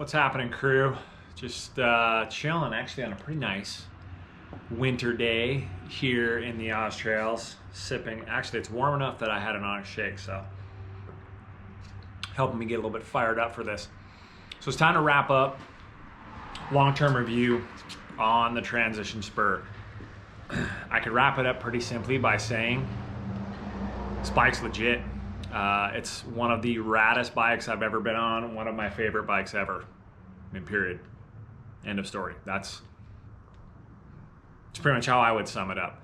What's happening, crew? Just chilling actually on a pretty nice winter day here in the Oz Trails, sipping. Actually, it's warm enough that I had an Onyx shake, so helping me get a little bit fired up for this. So it's time to wrap up long-term review on the Transition Spur. I could wrap it up pretty simply by saying this bike's legit. It's one of the raddest bikes I've ever been on, one of my favorite bikes ever. I mean, period. End of story. That's pretty much how I would sum it up.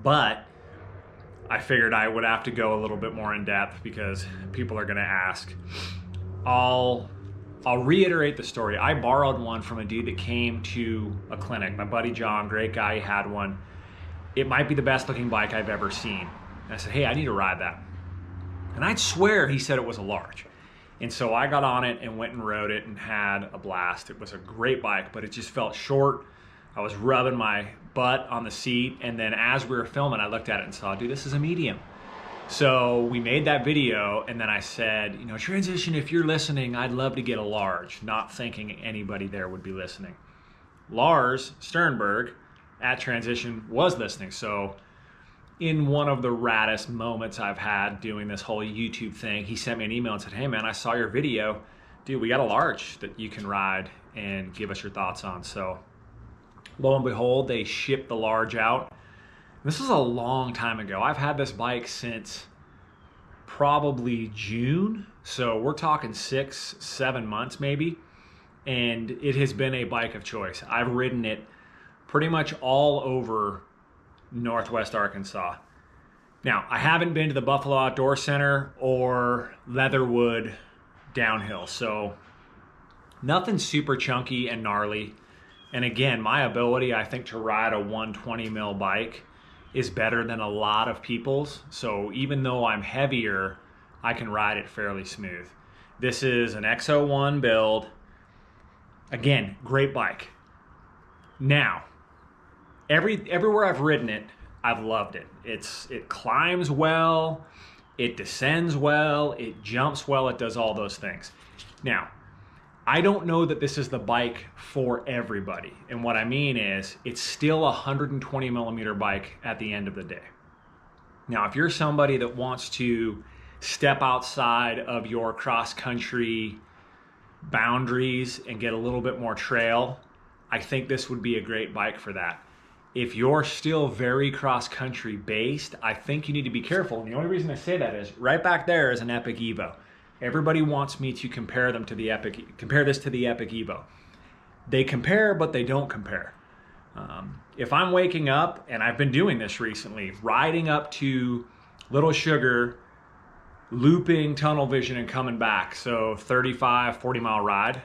But I figured I would have to go a little bit more in depth because people are going to ask. I'll reiterate the story. I borrowed one from a dude that came to a clinic. My buddy John, great guy, he had one. It might be the best looking bike I've ever seen. And I said, hey, I need to ride that. And I'd swear he said it was a large. And so I got on it and went and rode it and had a blast. It was a great bike, but it just felt short. I was rubbing my butt on the seat, and then as we were filming, I looked at it and saw, dude, this is a medium. So we made that video, and then I said, you know, Transition, if you're listening, I'd love to get a large, not thinking anybody there would be listening. Lars Sternberg at Transition was listening, so in one of the raddest moments I've had doing this whole YouTube thing, he sent me an email and said, hey man, I saw your video. Dude, we got a large that you can ride and give us your thoughts on. So lo and behold, they shipped the large out. This is a long time ago. I've had this bike since probably June. So we're talking 6-7 months maybe. And it has been a bike of choice. I've ridden it pretty much all over Northwest Arkansas. Now, I haven't been to the Buffalo Outdoor Center or Leatherwood downhill. So nothing super chunky and gnarly. And again, my ability, I think, to ride a 120 mil bike is better than a lot of people's. So even though I'm heavier, I can ride it fairly smooth. This is an X01 build. Again, great bike. Now, everywhere I've ridden it, I've loved it. It climbs well, it descends well, it jumps well, it does all those things. Now, I don't know that this is the bike for everybody. And what I mean is, it's still a 120 millimeter bike at the end of the day. Now, if you're somebody that wants to step outside of your cross-country boundaries and get a little bit more trail, I think this would be a great bike for that. If you're still very cross-country based, I think you need to be careful. And the only reason I say that is right back there is an Epic Evo. Everybody wants me to compare them to the compare this to the Epic Evo. They compare, but they don't compare. If I'm waking up, and I've been doing this recently, riding up to Little Sugar, looping tunnel vision and coming back, so 35, 40 mile ride,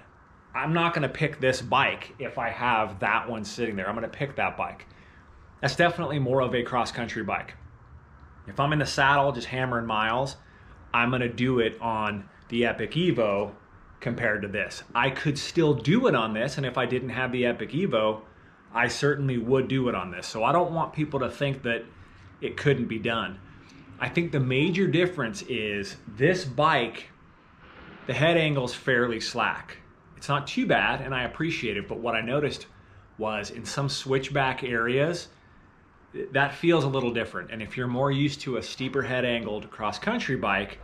I'm not gonna pick this bike if I have that one sitting there. I'm gonna pick that bike. That's definitely more of a cross-country bike. If I'm in the saddle just hammering miles, I'm gonna do it on the Epic Evo compared to this. I could still do it on this, and if I didn't have the Epic Evo, I certainly would do it on this. So I don't want people to think that it couldn't be done. I think the major difference is this bike, the head angle's fairly slack. It's not too bad, and I appreciate it, but what I noticed was in some switchback areas, that feels a little different. And if you're more used to a steeper head angled cross-country bike,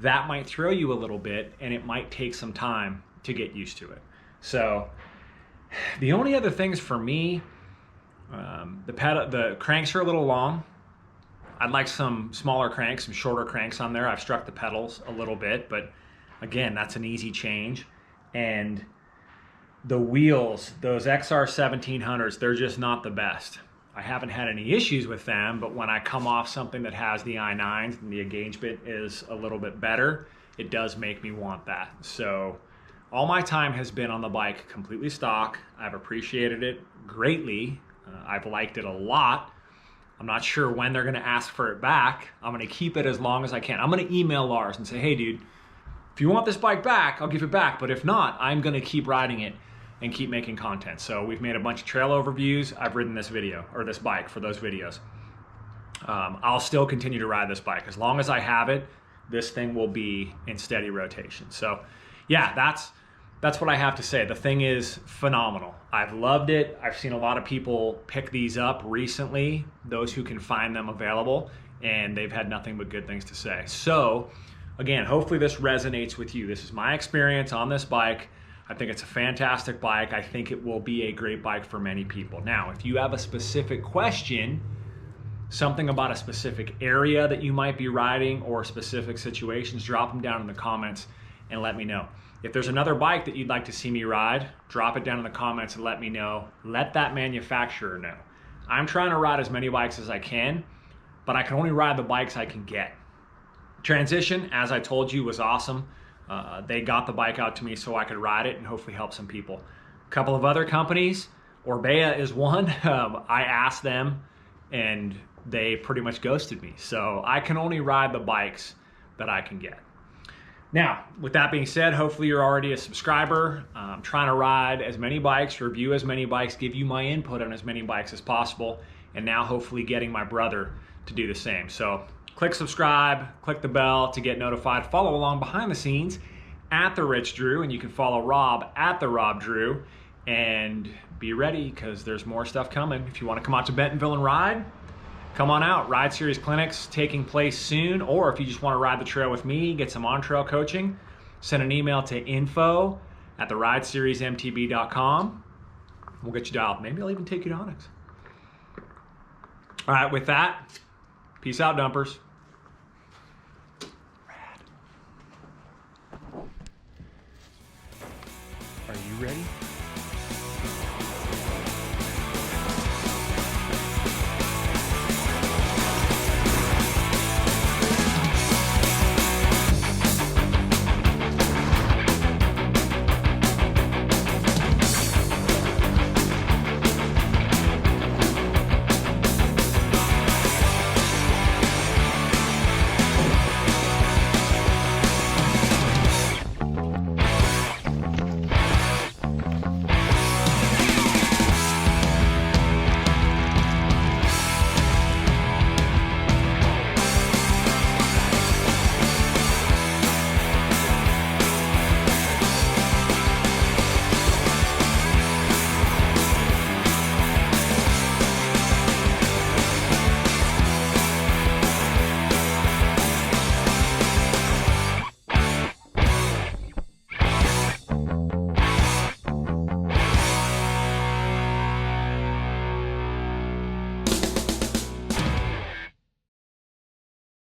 that might throw you a little bit, and it might take some time to get used to it. So the only other things for me, the cranks are a little long. I'd like some smaller cranks, some shorter cranks on there. I've struck the pedals a little bit, but again, that's an easy change. And the wheels, those XR 1700s, they're just not the best. I haven't had any issues with them, but when I come off something that has the i9s and the engagement is a little bit better, it does make me want that. So all my time has been on the bike completely stock. I've appreciated it greatly. I've liked it a lot. I'm not sure when they're gonna ask for it back. I'm gonna keep it as long as I can. I'm gonna email Lars and say, hey dude, if you want this bike back, I'll give it back. But if not, I'm gonna keep riding it and keep making content. So we've made a bunch of trail overviews. I've ridden this video, or this bike for those videos. I'll still continue to ride this bike. As long as I have it, this thing will be in steady rotation. So yeah, that's what I have to say. The thing is phenomenal. I've loved it. I've seen a lot of people pick these up recently, those who can find them available, and they've had nothing but good things to say. So again, hopefully this resonates with you. This is my experience on this bike. I think it's a fantastic bike. I think it will be a great bike for many people. Now, if you have a specific question, something about a specific area that you might be riding or specific situations, drop them down in the comments and let me know. If there's another bike that you'd like to see me ride, drop it down in the comments and let me know. Let that manufacturer know. I'm trying to ride as many bikes as I can, but I can only ride the bikes I can get. Transition, as I told you, was awesome. They got the bike out to me so I could ride it and hopefully help some people. A couple of other companies, Orbea is one. I asked them and they pretty much ghosted me. So I can only ride the bikes that I can get. Now, with that being said, hopefully you're already a subscriber. I'm trying to ride as many bikes, review as many bikes, give you my input on as many bikes as possible, and now hopefully getting my brother to do the same. So click subscribe, click the bell to get notified. Follow along behind the scenes at The Rich Drew, and you can follow Rob at The Rob Drew, and be ready because there's more stuff coming. If you want to come out to Bentonville and ride, come on out. Ride Series clinics taking place soon, or if you just want to ride the trail with me, get some on-trail coaching, send an email to info@therideseriesmtb.com. We'll get you dialed. Maybe I'll even take you to Onyx. All right, with that, peace out, dumpers. Rad. Are you ready?